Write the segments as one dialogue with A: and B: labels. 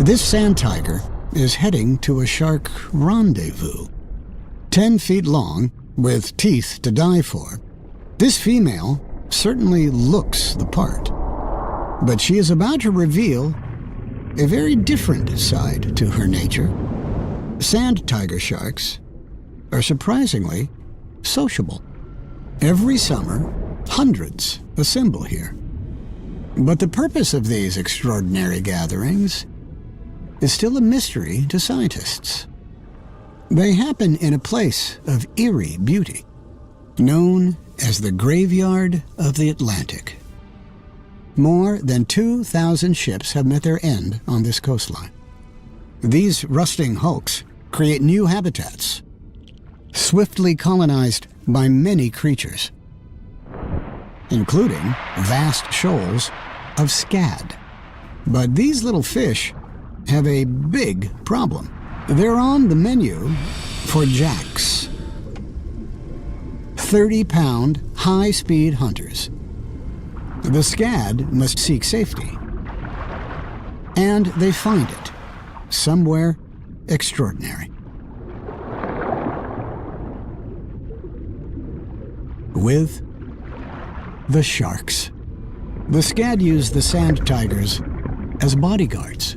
A: This sand tiger is heading to a shark rendezvous. 10 feet long, with teeth to die for, this female certainly looks the part. But she is about to reveal a very different side to her nature. Sand tiger sharks are surprisingly sociable. Every summer, hundreds assemble here. But the purpose of these extraordinary gatherings is still a mystery to scientists. They happen in a place of eerie beauty, known as the Graveyard of the Atlantic. More than 2,000 ships have met their end on this coastline. These rusting hulks create new habitats, swiftly colonized by many creatures, including vast shoals of scad. But these little fish have a big problem. They're on the menu for jacks. 30-pound, high-speed hunters. The scad must seek safety. And they find it somewhere extraordinary. With the sharks. The scad use the sand tigers as bodyguards.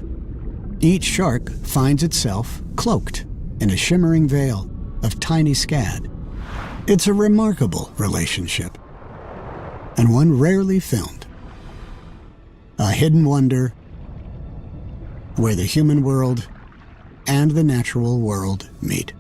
A: Each shark finds itself cloaked in a shimmering veil of tiny scad. It's a remarkable relationship, and one rarely filmed. A hidden wonder where the human world and the natural world meet.